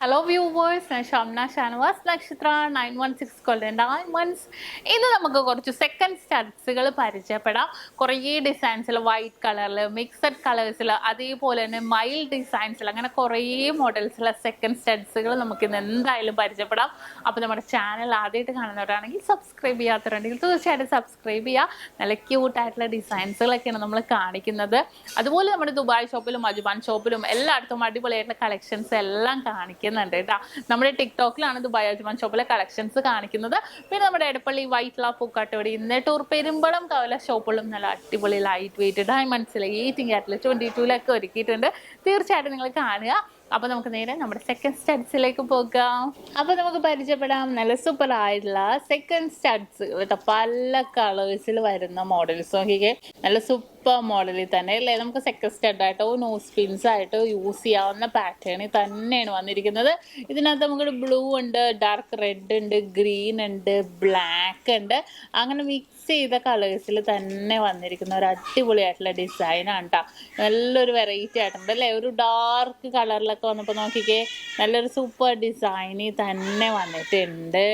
Hello viewers, ഞാൻ ഷംന ഷാനവാസ് നക്ഷത്ര 916 Golden Diamonds. ഇന്ന് നമുക്ക് കുറച്ച് സെക്കൻഡ് സ്റ്റഡ്സുകൾ പരിചയപ്പെടാം. കുറേ ഡിസൈൻസിൽ വൈറ്റ് കളറിൽ മിക്സഡ് കളേഴ്സിൽ അതേപോലെ തന്നെ മൈൽഡ് ഡിസൈൻസിൽ അങ്ങനെ കുറേ മോഡൽസിലെ സെക്കൻഡ് സ്റ്റഡ്സുകൾ നമുക്ക് ഇന്ന് എന്തായാലും പരിചയപ്പെടാം. അപ്പോൾ നമ്മുടെ ചാനൽ ആദ്യമായിട്ട് കാണുന്നവരാണെങ്കിൽ സബ്സ്ക്രൈബ് ചെയ്യാത്തവരുണ്ടെങ്കിൽ തീർച്ചയായിട്ടും സബ്സ്ക്രൈബ് ചെയ്യുക. നല്ല ക്യൂട്ടായിട്ടുള്ള ഡിസൈൻസുകളൊക്കെയാണ് നമ്മൾ കാണിക്കുന്നത്. അതുപോലെ നമ്മുടെ ദുബായ് ഷോപ്പിലും അജ്മാൻ ഷോപ്പിലും എല്ലായിടത്തും അടിപൊളിയായിട്ടുള്ള കളക്ഷൻസ് എല്ലാം കാണിക്കുന്നുണ്ട് കേട്ടോ. നമ്മുടെ ടിക്ടോക്കിലാണ് ദുബായ് അജ്മാൻ ഷോപ്പിലെ കളക്ഷൻസ് കാണിക്കുന്നത്. പിന്നെ നമ്മുടെ എടപ്പള്ളി വൈറ്റ്ല പൂക്കാട്ടുപടി നെട്ടൂർ പെരുമ്പളം കവല ഷോപ്പുകളും നല്ല അടിപൊളി ലൈറ്റ് വെയിറ്റ് ഡയമണ്ട്സിൽ 18 ക്യാരറ്റിൽ 22 ഒരുക്കിയിട്ടുണ്ട്. തീർച്ചയായിട്ടും നിങ്ങൾ കാണുക. അപ്പോൾ നമുക്ക് നേരെ നമ്മുടെ സെക്കൻഡ് സ്റ്റഡ്സിലേക്ക് പോകാം. അപ്പോൾ നമുക്ക് പരിചയപ്പെടാം നല്ല സൂപ്പർ ആയിട്ടുള്ള സെക്കൻഡ് സ്റ്റഡ്സ് കേട്ടോ. പല കളേഴ്സിൽ വരുന്ന മോഡൽസ് നോക്കിക്കേ. നല്ല സൂപ്പർ മോഡലിൽ തന്നെ അല്ലേ. നമുക്ക് സെക്കൻഡ് സ്റ്റഡായിട്ടോ നോസ് പിൻസ് ആയിട്ടോ യൂസ് ചെയ്യാവുന്ന പാറ്റേണിൽ തന്നെയാണ് വന്നിരിക്കുന്നത്. ഇതിനകത്ത് നമുക്ക് ബ്ലൂ ഉണ്ട്, ഡാർക്ക് റെഡ് ഉണ്ട്, ഗ്രീൻ ഉണ്ട്, ബ്ലാക്ക് ഉണ്ട്. അങ്ങനെ മിക്സ് ചെയ്ത കളേഴ്സിൽ തന്നെ വന്നിരിക്കുന്ന ഒരു അടിപൊളിയായിട്ടുള്ള ഡിസൈനാണ് കേട്ടോ. നല്ലൊരു വെറൈറ്റി ആയിട്ടുണ്ട് അല്ലേ. ഒരു ഡാർക്ക് കളറിലൊക്കെ വന്നപ്പോൾ നോക്കിക്കേ നല്ലൊരു സൂപ്പർ ഡിസൈനിൽ തന്നെ വന്നിട്ടുണ്ട്.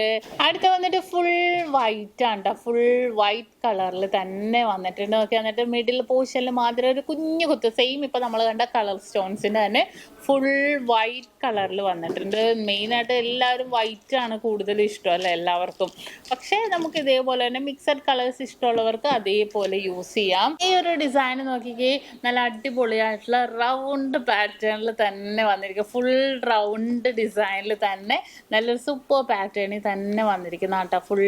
അടുത്ത വന്നിട്ട് ഫുൾ വൈറ്റ് ആണ് കേട്ടോ. ഫുൾ വൈറ്റ് കളറിൽ തന്നെ വന്നിട്ടുണ്ട്. നോക്കി വന്നിട്ട് മിഡിൽ പോർഷനിൽ മാത്രം ഒരു കുഞ്ഞു കുത്ത് സെയിം ഇപ്പം നമ്മൾ കണ്ട കളർ സ്റ്റോൺസിൻ്റെ തന്നെ ഫുൾ വൈറ്റ് കളറിൽ വന്നിട്ടുണ്ട്. മെയിനായിട്ട് എല്ലാവരും വൈറ്റ് ആണ് കൂടുതൽ ഇഷ്ടം അല്ലേ എല്ലാവർക്കും. പക്ഷേ നമുക്ക് ഇതേപോലെ തന്നെ മിക്സഡ് കളേഴ്സ് ഇഷ്ടമുള്ളവർക്ക് അതേപോലെ യൂസ് ചെയ്യാം. ഈ ഒരു ഡിസൈൻ നോക്കിക്കേ നല്ല അടിപൊളിയായിട്ടുള്ള റൗണ്ട് പാറ്റേണിൽ തന്നെ വന്നിരിക്കുക. ഫുൾ റൗണ്ട് ഡിസൈനിൽ തന്നെ നല്ലൊരു സൂപ്പർ പാറ്റേണിൽ തന്നെ വന്നിരിക്കുന്ന കേട്ടോ. ഫുൾ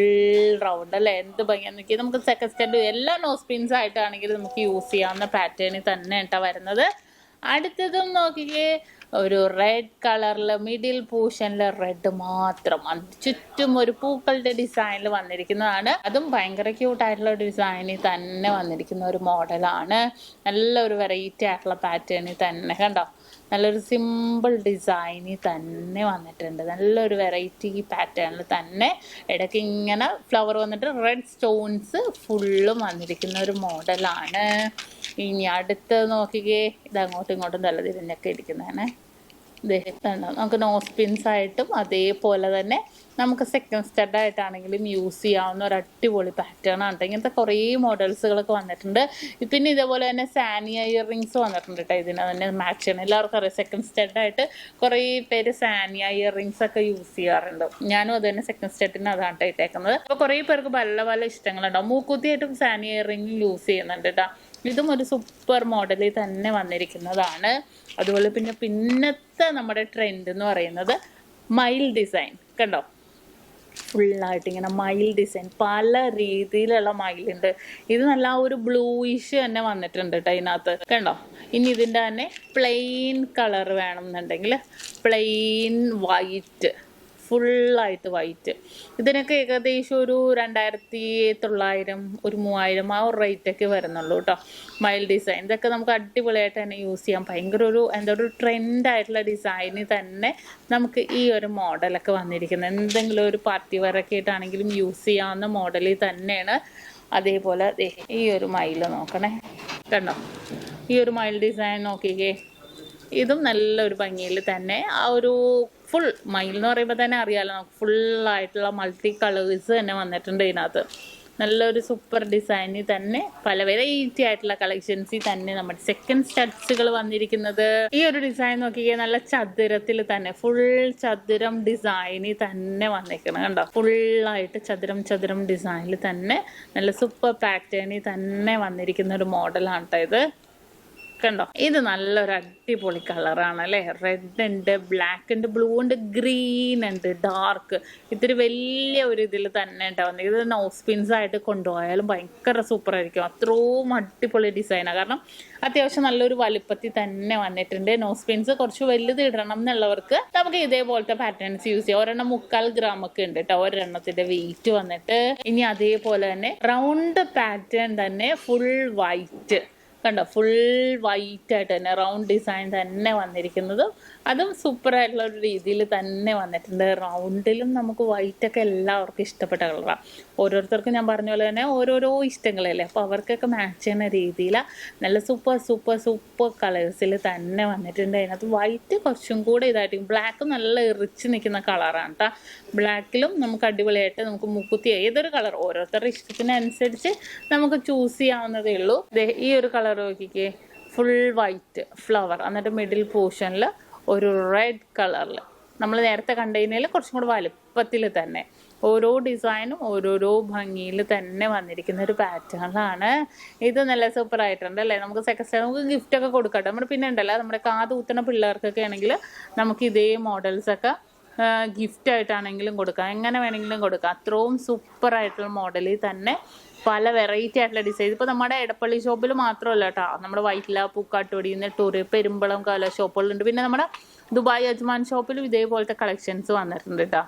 റൗണ്ട് അല്ലേ. എന്ത് ഭംഗിയാന്ന് നോക്കി. നമുക്ക് സെക്കൻഡ് സ്റ്റെപ്പ് എല്ലാ നോസ് പിൻസ് ആയിട്ടാണെങ്കിൽ നമുക്ക് യൂസ് ചെയ്യാവുന്ന പാറ്റേണിൽ തന്നെ കേട്ടോ വരുന്നത്. അടുത്തതും നോക്കിക്കേ ഒരു റെഡ് കളറിൽ മിഡിൽ പോർഷനിൽ റെഡ് മാത്രം ചുറ്റും ഒരു പൂക്കളുടെ ഡിസൈനിൽ വന്നിരിക്കുന്നതാണ്. അതും ഭയങ്കര ക്യൂട്ടായിട്ടുള്ള ഡിസൈനിൽ തന്നെ വന്നിരിക്കുന്ന ഒരു മോഡലാണ്. നല്ലൊരു വെറൈറ്റി ആയിട്ടുള്ള പാറ്റേണിൽ തന്നെ കണ്ടോ. നല്ലൊരു സിമ്പിൾ ഡിസൈനിൽ തന്നെ വന്നിട്ടുണ്ട്. നല്ലൊരു വെറൈറ്റി പാറ്റേണിൽ തന്നെ ഇടയ്ക്ക് ഇങ്ങനെ ഫ്ലവർ വന്നിട്ട് റെഡ് സ്റ്റോൺസ് ഫുള്ളും വന്നിരിക്കുന്ന ഒരു മോഡലാണ്. ഇനി അടുത്ത് നോക്കിക്കേ ഇത് അങ്ങോട്ടും ഇങ്ങോട്ടും തല തിരിഞ്ഞൊക്കെ ഇരിക്കുന്നതാണ്. നമുക്ക് നോസ് പിൻസ് ആയിട്ടും അതേപോലെ തന്നെ നമുക്ക് സെക്കൻഡ് സ്റ്റഡായിട്ടാണെങ്കിലും യൂസ് ചെയ്യാവുന്ന ഒരു അടിപൊളി പാറ്റേൺ ആണ്. ഇങ്ങനത്തെ കുറേ മോഡൽസുകളൊക്കെ വന്നിട്ടുണ്ട്. പിന്നെ ഇതേപോലെ തന്നെ സാനിയ ഇയറിങ്സ് വന്നിട്ടുണ്ട് കേട്ടോ. ഇതിനെ തന്നെ മാച്ച് ചെയ്യണം. എല്ലാവർക്കും അറിയാം സെക്കൻഡ് സ്റ്റഡായിട്ട് കുറേ പേര് സാനിയ ഇയറിങ്സ് ഒക്കെ യൂസ് ചെയ്യാറുണ്ട്. ഞാനും അത് തന്നെ സെക്കൻഡ് സ്റ്റഡിന് അതാണ് ഇട്ടേക്കുന്നത്. അപ്പോൾ കുറേ പേർക്ക് പല പല ഇഷ്ടങ്ങളുണ്ടാവും. മൂക്കുത്തിയായിട്ടും സാനിയ ഇയറിങ് യൂസ് ചെയ്യുന്നുണ്ട് കേട്ടോ. ഇതും ഒരു സൂപ്പർ മോഡലിൽ തന്നെ വന്നിരിക്കുന്നതാണ്. അതുപോലെ പിന്നത്തെ നമ്മുടെ ട്രെൻഡ് എന്ന് പറയുന്നത് മൈൽഡ് ഡിസൈൻ കണ്ടോ. ഫുള്ളായിട്ട് ഇങ്ങനെ മൈൽഡ് ഡിസൈൻ പല രീതിയിലുള്ള മൈലുണ്ട്. ഇത് നല്ല ഒരു ബ്ലൂയിഷ് തന്നെ വന്നിട്ടുണ്ട് കേട്ടോ ഇതിനകത്ത് കണ്ടോ. ഇനി ഇതിൻ്റെ തന്നെ പ്ലെയിൻ കളർ വേണമെന്നുണ്ടെങ്കിൽ പ്ലെയിൻ വൈറ്റ് ഫുള്ളായിട്ട് വൈറ്റ്. ഇതിനൊക്കെ ഏകദേശം ഒരു 2900 ഒരു 3000 ആ ഒരു റേറ്റൊക്കെ വരുന്നുള്ളൂ കേട്ടോ. മൈൽഡ് ഡിസൈൻ ഇതൊക്കെ നമുക്ക് അടിപൊളിയായിട്ട് തന്നെ യൂസ് ചെയ്യാം. ഭയങ്കര ഒരു ട്രെൻഡായിട്ടുള്ള ഡിസൈനിൽ തന്നെ നമുക്ക് ഈ ഒരു മോഡലൊക്കെ വന്നിരിക്കുന്നത്. എന്തെങ്കിലും ഒരു പാർട്ടി വെയറൊക്കെ ആയിട്ടാണെങ്കിലും യൂസ് ചെയ്യാവുന്ന മോഡലിൽ തന്നെയാണ്. അതേപോലെ ഈ ഒരു മൈല് നോക്കണേ കണ്ടോ. ഈ ഒരു മൈൽഡ് ഡിസൈൻ നോക്കിക്കേ. ഇതും നല്ലൊരു ഭംഗിയിൽ തന്നെ ആ ഒരു ഫുൾ മയിൽ എന്ന് പറയുമ്പോൾ തന്നെ അറിയാമല്ലോ നമുക്ക് ഫുള്ളായിട്ടുള്ള മൾട്ടി കളേഴ്സ് തന്നെ വന്നിട്ടുണ്ട് ഇതിനകത്ത്. നല്ലൊരു സൂപ്പർ ഡിസൈനിൽ തന്നെ പല വെറൈറ്റി ആയിട്ടുള്ള കളക്ഷൻസിൽ തന്നെ നമ്മുടെ സെക്കൻഡ് സ്റ്റഡ്സുകൾ വന്നിരിക്കുന്നത്. ഈ ഒരു ഡിസൈൻ നോക്കിയാൽ നല്ല ചതുരത്തിൽ തന്നെ ഫുൾ ചതുരം ഡിസൈനിൽ തന്നെ വന്നിരിക്കണം കണ്ടോ. ഫുള്ളായിട്ട് ചതുരം ഡിസൈനിൽ തന്നെ നല്ല സൂപ്പർ പാറ്റേണിൽ തന്നെ വന്നിരിക്കുന്ന ഒരു മോഡലാണ് കേട്ടോ ഇത് കണ്ടോ. ഇത് നല്ലൊരു അടിപൊളി കളറാണ് അല്ലേ. റെഡ് ഉണ്ട്, ബ്ലാക്ക് ഉണ്ട്, ബ്ലൂ ഉണ്ട്, ഗ്രീൻ ഉണ്ട്, ഡാർക്ക്. ഇത്തിരി വലിയ ഒരു ഇതിൽ തന്നെ ഉണ്ടാവുന്നത്. ഇത് നോസ് പിൻസ് ആയിട്ട് കൊണ്ടുപോയാലും ഭയങ്കര സൂപ്പർ ആയിരിക്കും. അത്രയും അടിപൊളി ഡിസൈനാണ്. കാരണം അത്യാവശ്യം നല്ലൊരു വലുപ്പത്തിൽ തന്നെ വന്നിട്ടുണ്ട്. നോസ് പിൻസ് കുറച്ച് വലുത് ഇടണം എന്നുള്ളവർക്ക് നമുക്ക് ഇതേപോലത്തെ പാറ്റേൺസ് യൂസ് ചെയ്യാം. 1.25 gram ഒക്കെ ഉണ്ട് കേട്ടോ ഒരെണ്ണത്തിന്റെ വെയിറ്റ് വന്നിട്ട്. ഇനി അതേപോലെ തന്നെ റൗണ്ട് പാറ്റേൺ തന്നെ ഫുൾ വൈറ്റ് കണ്ടോ. ഫുൾ വൈറ്റ് ആയിട്ട് തന്നെ റൗണ്ട് ഡിസൈൻ തന്നെ വന്നിരിക്കുന്നത് അതും സൂപ്പറായിട്ടുള്ള ഒരു രീതിയിൽ തന്നെ വന്നിട്ടുണ്ട്. റൗണ്ടിലും നമുക്ക് വൈറ്റൊക്കെ എല്ലാവർക്കും ഇഷ്ടപ്പെട്ട കളറാണ്. ഓരോരുത്തർക്കും ഞാൻ പറഞ്ഞ പോലെ തന്നെ ഓരോരോ ഇഷ്ടങ്ങളല്ലേ, അപ്പോൾ അവർക്കൊക്കെ മാച്ച് ചെയ്യുന്ന രീതിയിൽ നല്ല സൂപ്പർ കളേഴ്സിൽ തന്നെ വന്നിട്ടുണ്ട്. അതിനകത്ത് വൈറ്റ് കുറച്ചും കൂടെ ഇതായിരിക്കും, ബ്ലാക്ക് നല്ല ഇറിച്ച് നിൽക്കുന്ന കളറാണ് കേട്ടോ. ബ്ലാക്കിലും നമുക്ക് അടിപൊളിയായിട്ട് നമുക്ക് മൂക്കുത്തി ഏതൊരു കളർ ഓരോരുത്തരുടെ ഇഷ്ടത്തിനനുസരിച്ച് നമുക്ക് ചൂസ് ചെയ്യാവുന്നതേ ഉള്ളൂ. ഈ ഒരു കളർ നോക്കിക്കേ, ഫുൾ വൈറ്റ് ഫ്ലവർ, എന്നിട്ട് മിഡിൽ പോർഷനിൽ ഒരു റെഡ് കളറിൽ നമ്മൾ നേരത്തെ കണ്ടതിനേൽ കുറച്ചും കൂടെ വലുപ്പത്തിൽ തന്നെ ഓരോ ഡിസൈനും ഓരോരോ ഭംഗിയിൽ തന്നെ വന്നിരിക്കുന്ന ഒരു പാറ്റേണാണ് ഇത്. നല്ല സൂപ്പർ ആയിട്ടുണ്ട് അല്ലേ. നമുക്ക് സെക്കൻഡ് നമുക്ക് ഗിഫ്റ്റൊക്കെ കൊടുക്കട്ടെ. നമ്മുടെ പിന്നെ ഉണ്ടല്ലോ നമ്മുടെ കാത് കുത്തുന്ന പിള്ളേർക്കൊക്കെ ആണെങ്കിൽ നമുക്ക് ഇതേ മോഡൽസൊക്കെ ഗിഫ്റ്റായിട്ടാണെങ്കിലും കൊടുക്കാം, എങ്ങനെ വേണമെങ്കിലും കൊടുക്കാം. അത്രയും സൂപ്പറായിട്ടുള്ള മോഡലിൽ തന്നെ പല വെറൈറ്റി ആയിട്ടുള്ള ഡിസൈൻ. ഇപ്പോൾ നമ്മുടെ എടപ്പള്ളി ഷോപ്പിൽ മാത്രമല്ല കേട്ടോ, നമ്മുടെ വൈറ്റില, പൂക്കാട്ടുപടി, നെട്ടൂര്, പെരുമ്പളം കാല ഷോപ്പുകളുണ്ട്. പിന്നെ നമ്മുടെ ദുബായ് അജ്മാൻ ഷോപ്പിലും ഇതേപോലത്തെ കളക്ഷൻസ് വന്നിട്ടുണ്ട് കേട്ടോ.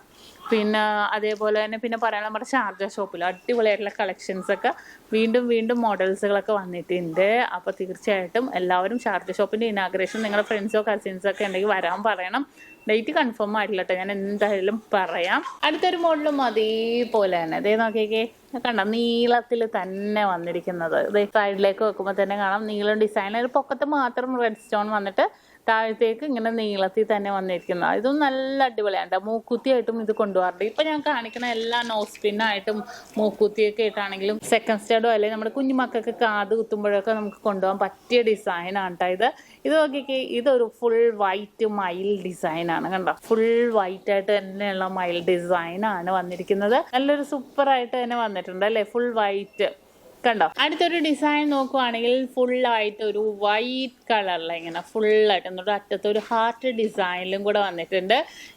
പിന്നെ അതേപോലെ തന്നെ പിന്നെ പറയാൻ നമ്മുടെ ഷാർജ ഷോപ്പിൽ അടിപൊളിയായിട്ടുള്ള കളക്ഷൻസൊക്കെ വീണ്ടും മോഡൽസുകളൊക്കെ വന്നിട്ടുണ്ട്. അപ്പോൾ തീർച്ചയായിട്ടും എല്ലാവരും ഷാർജ ഷോപ്പിൻ്റെ ഇനാഗ്രേഷൻ നിങ്ങളുടെ ഫ്രണ്ട്സോ കസിൻസൊക്കെ ഉണ്ടെങ്കിൽ വരാൻ പറയണം. ഡേറ്റ് കൺഫേം ആയിട്ടില്ല കേട്ടോ, ഞാൻ എന്തായാലും പറയാം. അടുത്തൊരു മോഡലും അതേപോലെ തന്നെ ഇതേ നോക്കിക്കേ, കണ്ട നീളത്തിൽ തന്നെ വന്നിരിക്കുന്നത്. ഇതേ സൈഡിലേക്ക് വെക്കുമ്പോൾ തന്നെ കാണാം നീളം ഡിസൈൻ. ഒരു പൊക്കത്ത് മാത്രം റെഡ് സ്റ്റോൺ വന്നിട്ട് താഴത്തേക്ക് ഇങ്ങനെ നീളത്തിൽ തന്നെ വന്നിരിക്കുന്നത്. ഇതും നല്ല അടിപൊളിയാണ്. മൂക്കുത്തിയായിട്ടും ഇത് കൊണ്ടുപോകാറുണ്ട്. ഇപ്പം ഞാൻ കാണിക്കുന്ന എല്ലാ നോസ് പിന്നായിട്ടും മൂക്കുത്തിയൊക്കെ ആയിട്ടാണെങ്കിലും സെക്കൻഡ് സ്റ്റഡോ അല്ലെങ്കിൽ നമ്മുടെ കുഞ്ഞുമക്കൾക്ക് കാത് കുത്തുമ്പോഴൊക്കെ നമുക്ക് കൊണ്ടുപോകാൻ പറ്റിയ ഡിസൈനാണ് കേട്ടോ ഇത് നോക്കിക്കേ, ഇതൊരു ഫുൾ വൈറ്റ് മയിൽ ഡിസൈനാണ്. കണ്ടോ, ഫുൾ വൈറ്റ് ആയിട്ട് തന്നെയുള്ള മയിൽ ഡിസൈനാണ് വന്നിരിക്കുന്നത്. നല്ലൊരു സൂപ്പറായിട്ട് തന്നെ വന്നിട്ടുണ്ട് അല്ലേ, ഫുൾ വൈറ്റ്. കണ്ടോ, അടുത്തൊരു ഡിസൈൻ നോക്കുവാണെങ്കിൽ ഫുള്ളായിട്ട് ഒരു വൈറ്റ് കളറിൽ ഇങ്ങനെ ഫുള്ളായിട്ട് എന്നിട്ട് അറ്റത്തൊരു ഹാർട്ട് ഡിസൈനിലും കൂടെ വന്നിട്ടുണ്ട്.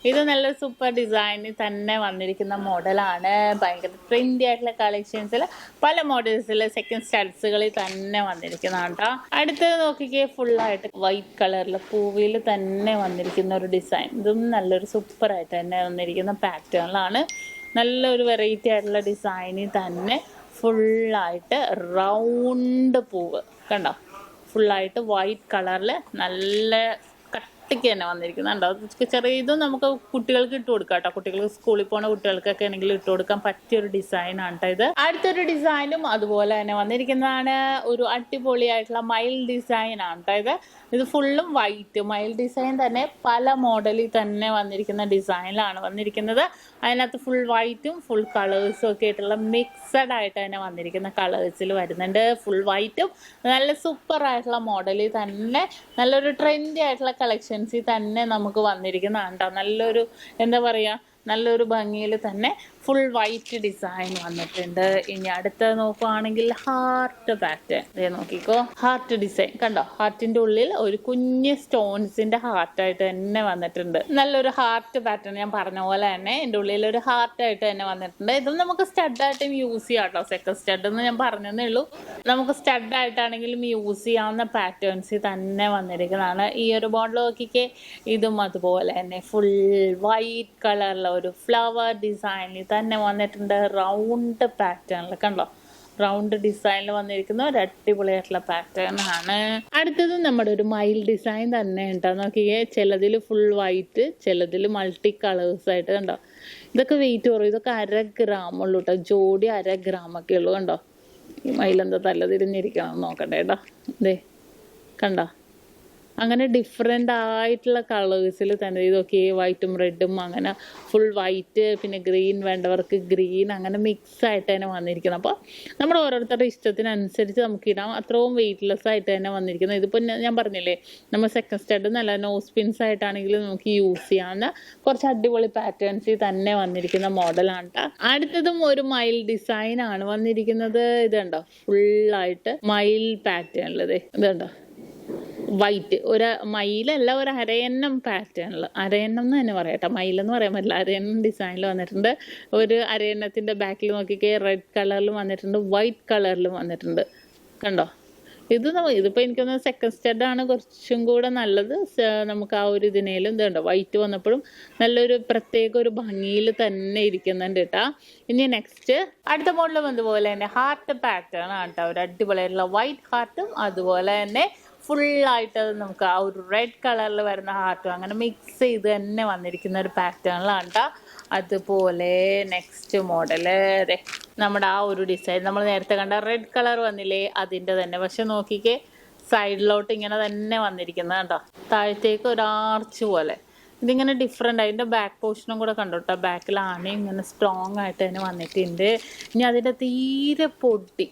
ഇത് നല്ല സൂപ്പർ ഡിസൈനിൽ തന്നെ വന്നിരിക്കുന്ന മോഡലാണ്. ഭയങ്കര ട്രെൻഡി ആയിട്ടുള്ള കളക്ഷൻസിൽ പല മോഡൽസിൽ സെക്കൻഡ് സ്റ്റാറ്റസുകളിൽ തന്നെ വന്നിരിക്കുന്നതാണ് കേട്ടോ. അടുത്തത് നോക്കിക്കേ, ഫുള്ളായിട്ട് വൈറ്റ് കളറിൽ പൂവിൽ തന്നെ വന്നിരിക്കുന്ന ഒരു ഡിസൈൻ. ഇതും നല്ലൊരു സൂപ്പറായിട്ട് തന്നെ വന്നിരിക്കുന്ന പാറ്റേണിലാണ്. നല്ലൊരു വെറൈറ്റി ആയിട്ടുള്ള ഡിസൈനിൽ തന്നെ ഫുള്ളായിട്ട് റൗണ്ട് പൂവ് കണ്ടോ, ഫുള്ളായിട്ട് വൈറ്റ് കളറിൽ നല്ല കട്ടിക്ക് തന്നെ വന്നിരിക്കുന്നുണ്ടോ. ചെറിയ ഇതും നമുക്ക് കുട്ടികൾക്ക് ഇട്ട് കൊടുക്കാം കേട്ടോ. കുട്ടികൾക്ക് സ്കൂളിൽ പോകുന്ന കുട്ടികൾക്കൊക്കെ ആണെങ്കിൽ ഇട്ട് കൊടുക്കാൻ പറ്റിയൊരു ഡിസൈനാണ് കേട്ടോ ഇത്. അടുത്തൊരു ഡിസൈനും അതുപോലെ തന്നെ വന്നിരിക്കുന്നതാണ്. ഒരു അടിപൊളിയായിട്ടുള്ള മയിൽ ഡിസൈനാണ് കേട്ടോ ഇത് ഫുള്ളും വൈറ്റ് മയിൽ ഡിസൈൻ തന്നെ പല മോഡലിൽ തന്നെ വന്നിരിക്കുന്ന ഡിസൈനിലാണ് വന്നിരിക്കുന്നത്. അതിനകത്ത് ഫുൾ വൈറ്റും ഫുൾ കളേഴ്സും ഒക്കെ ആയിട്ടുള്ള മിക്സഡ് ആയിട്ട് തന്നെ വന്നിരിക്കുന്ന കളേഴ്സിൽ വരുന്നുണ്ട്. ഫുൾ വൈറ്റും നല്ല സൂപ്പറായിട്ടുള്ള മോഡലിൽ തന്നെ നല്ലൊരു ട്രെൻഡി ആയിട്ടുള്ള കളക്ഷൻസിൽ തന്നെ നമുക്ക് വന്നിരിക്കുന്നതാണ് കേട്ടോ. നല്ലൊരു എന്താ പറയുക, നല്ലൊരു ഭംഗിയിൽ തന്നെ ഫുൾ വൈറ്റ് ഡിസൈൻ വന്നിട്ടുണ്ട്. ഇനി അടുത്തത് നോക്കുകയാണെങ്കിൽ ഹാർട്ട് പാറ്റേൺ. ഇതേ നോക്കിക്കോ, ഹാർട്ട് ഡിസൈൻ കണ്ടോ, ഹാർട്ടിന്റെ ഉള്ളിൽ ഒരു കുഞ്ഞ് സ്റ്റോൺസിന്റെ ഹാർട്ടായിട്ട് തന്നെ വന്നിട്ടുണ്ട്. നല്ലൊരു ഹാർട്ട് പാറ്റേൺ, ഞാൻ പറഞ്ഞ പോലെ തന്നെ എൻ്റെ ഉള്ളിൽ ഒരു ഹാർട്ടായിട്ട് തന്നെ വന്നിട്ടുണ്ട്. ഇതും നമുക്ക് സ്റ്റഡായിട്ടും യൂസ് ചെയ്യാം കേട്ടോ. സെക്കൻഡ് സ്റ്റഡ് എന്ന് ഞാൻ പറഞ്ഞതേ ഉള്ളൂ. നമുക്ക് സ്റ്റഡായിട്ടാണെങ്കിലും യൂസ് ചെയ്യാവുന്ന പാറ്റേൺസിൽ തന്നെ വന്നിരിക്കുന്നതാണ്. ഈ ഒരു മോഡൽ നോക്കിക്കേ, ഇതും അതുപോലെ തന്നെ ഫുൾ വൈറ്റ് കളറിൽ ഒരു ഫ്ലവർ ഡിസൈനിൽ തന്നെ വന്നിട്ടുണ്ട്. റൗണ്ട് പാറ്റേണിൽ കണ്ടോ, റൗണ്ട് ഡിസൈനിൽ വന്നിരിക്കുന്ന ഒരു അടിപൊളിയായിട്ടുള്ള പാറ്റേൺ ആണ്. അടുത്തത് നമ്മുടെ ഒരു മയിൽ ഡിസൈൻ തന്നെ ഉണ്ടോ നോക്കിയേ. ചിലതിൽ ഫുൾ വൈറ്റ്, ചിലതിൽ മൾട്ടി കളേഴ്സ് ആയിട്ട് കണ്ടോ. ഇതൊക്കെ വെയിറ്റ് കുറവ്, ഇതൊക്കെ 1/2 gram ഉള്ളൂ കേട്ടോ. ജോഡി 1/2 gram ഒക്കെ ഉള്ളൂ കണ്ടോ. ഈ മയിലെന്താ തല്ലതിരിഞ്ഞിരിക്കണം നോക്കട്ടെ കേട്ടോ. ഇതേ കണ്ടോ, അങ്ങനെ ഡിഫറെൻ്റ് ആയിട്ടുള്ള കളേഴ്സിൽ തന്നെ ഇതൊക്കെ വൈറ്റും റെഡും അങ്ങനെ ഫുൾ വൈറ്റ്, പിന്നെ ഗ്രീൻ വേണ്ടവർക്ക് ഗ്രീൻ, അങ്ങനെ മിക്സ് ആയിട്ട് തന്നെ വന്നിരിക്കുന്നത്. അപ്പോൾ നമ്മുടെ ഓരോരുത്തരുടെ ഇഷ്ടത്തിനനുസരിച്ച് നമുക്ക് ഇടാം. അത്രയും വെയ്റ്റ്ലെസ് ആയിട്ട് തന്നെ വന്നിരിക്കുന്നത്. ഇതിപ്പോൾ ഞാൻ പറഞ്ഞില്ലേ, നമ്മൾ സെക്കൻഡ് സ്റ്റഡ് നല്ല നോസ് പിൻസ് ആയിട്ടാണെങ്കിലും നമുക്ക് യൂസ് ചെയ്യാവുന്ന കുറച്ച് അടിപൊളി പാറ്റേൺസിൽ തന്നെ വന്നിരിക്കുന്ന മോഡലാണ് കേട്ടോ. അടുത്തതും ഒരു മയിൽ ഡിസൈനാണ് വന്നിരിക്കുന്നത്. ഇതുണ്ടോ, ഫുള്ളായിട്ട് മയിൽ പാറ്റേണിൽ ഇതുണ്ടോ, വൈറ്റ് ഒരു മയിലല്ല, ഒരു അരയന്നം പാറ്റേണിൽ, അരയന്നം എന്ന് തന്നെ പറയാട്ടോ, മയിലെന്ന് പറയാൻ പറ്റില്ല, അരയന്നം ഡിസൈനിൽ വന്നിട്ടുണ്ട്. ഒരു അരയന്നത്തിൻ്റെ ബാക്കിൽ നോക്കിക്കേ റെഡ് കളറിലും വന്നിട്ടുണ്ട്, വൈറ്റ് കളറിലും വന്നിട്ടുണ്ട് കണ്ടോ. ഇതിപ്പോൾ എനിക്കൊന്ന് സെക്കൻഡ് സ്റ്റഡാണ് കുറച്ചും കൂടെ നല്ലത്. നമുക്ക് ആ ഒരു ഇതിനേലും ഇതുണ്ടോ, വൈറ്റ് വന്നപ്പോഴും നല്ലൊരു പ്രത്യേക ഒരു ഭംഗിയിൽ തന്നെ ഇരിക്കുന്നുണ്ട് കേട്ടോ. ഇനി നെക്സ്റ്റ് അടുത്ത മോഡലും അതുപോലെ തന്നെ ഹാർട്ട് പാറ്റേൺ ആണ് കേട്ടോ. ഒരു അടിപൊളിയായിട്ടുള്ള വൈറ്റ് ഹാർട്ടും അതുപോലെ തന്നെ ഫുള്ളായിട്ട് നമുക്ക് ആ ഒരു റെഡ് കളറിൽ വരുന്ന ഹാർട്ടും അങ്ങനെ മിക്സ് ചെയ്ത് തന്നെ വന്നിരിക്കുന്ന ഒരു പാറ്റേണിലാണ് കേട്ടോ. അതുപോലെ നെക്സ്റ്റ് മോഡല് നമ്മുടെ ആ ഒരു ഡിസൈൻ നമ്മൾ നേരത്തെ കണ്ട റെഡ് കളർ വന്നില്ലേ അതിൻ്റെ തന്നെ, പക്ഷെ നോക്കിക്കേ സൈഡിലോട്ട് ഇങ്ങനെ തന്നെ വന്നിരിക്കുന്നത് കേട്ടോ, താഴത്തേക്ക് ഒരു ആർച്ച് പോലെ. ഇതിങ്ങനെ ഡിഫറെൻ്റ്, അതിൻ്റെ ബാക്ക് പോർഷനും കൂടെ കണ്ടോട്ടോ, ബാക്കിലാണ് ഇങ്ങനെ സ്ട്രോങ് ആയിട്ട് തന്നെ വന്നിട്ടുണ്ട്. ഇനി അതിൻ്റെ തീരെ പൊടി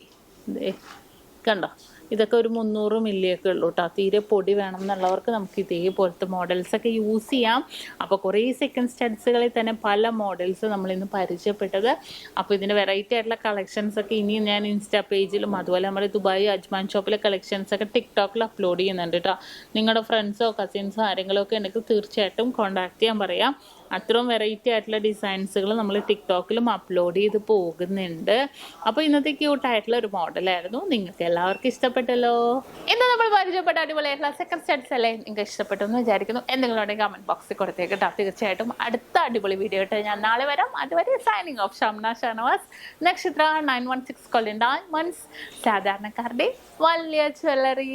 കണ്ടോ, ഇതൊക്കെ ഒരു 300 മില്ലിയൊക്കെ ഉള്ളൂ കേട്ടോ. തീരെ പൊടി വേണം എന്നുള്ളവർക്ക് നമുക്ക് ഇതേപോലത്തെ മോഡൽസൊക്കെ യൂസ് ചെയ്യാം. അപ്പോൾ കുറേ സെക്കൻഡ് സ്റ്റഡ്സുകളിൽ തന്നെ പല മോഡൽസ് നമ്മളിന്ന് പരിചയപ്പെട്ടത്. അപ്പോൾ ഇതിൻ്റെ വെറൈറ്റി ആയിട്ടുള്ള കളക്ഷൻസൊക്കെ ഇനിയും ഞാൻ ഇൻസ്റ്റാ പേജിലും അതുപോലെ നമ്മുടെ ദുബായ് അജ്മാൻ ഷോപ്പിലെ കളക്ഷൻസൊക്കെ ടിക്ടോക്കിൽ അപ്ലോഡ് ചെയ്യുന്നുണ്ട് കേട്ടോ. നിങ്ങളുടെ ഫ്രണ്ട്സോ കസിൻസോ ആരെങ്കിലും ഒക്കെ ഉണ്ടെങ്കിൽ തീർച്ചയായിട്ടും കോൺടാക്ട് ചെയ്യാൻ പറയാം. അത്രയും വെറൈറ്റി ആയിട്ടുള്ള ഡിസൈൻസുകൾ നമ്മൾ ടിക്ടോക്കിലും അപ്ലോഡ് ചെയ്ത് പോകുന്നുണ്ട്. അപ്പോൾ ഇന്നത്തെ ക്യൂട്ടായിട്ടുള്ള ഒരു മോഡലായിരുന്നു, നിങ്ങൾക്ക് എല്ലാവർക്കും ഇഷ്ടപ്പെട്ടല്ലോ. ഇന്ന് നമ്മൾ പരിചയപ്പെട്ട അടിപൊളിയായിട്ടുള്ള സെക്കൻഡ് സ്റ്റഡ്സ് അല്ലേ നിങ്ങൾക്ക് ഇഷ്ടപ്പെട്ടു എന്ന് വിചാരിക്കുന്നു. എന്തെങ്കിലും ഉണ്ടെങ്കിൽ കമൻറ്റ് ബോക്സിൽ കൊടുത്തേക്ക് കേട്ടോ. തീർച്ചയായിട്ടും അടുത്ത അടിപൊളി വീഡിയോ ആയിട്ട് ഞാൻ നാളെ വരാം. അതുവരെ സൈനിങ് ഓഫ്, ഷംന ഷാനവാസ്, നക്ഷത്ര 916 കൊല്ലം ഡയമണ്ട്സ്, സാധാരണക്കാരുടെ വലിയ ജ്വല്ലറി.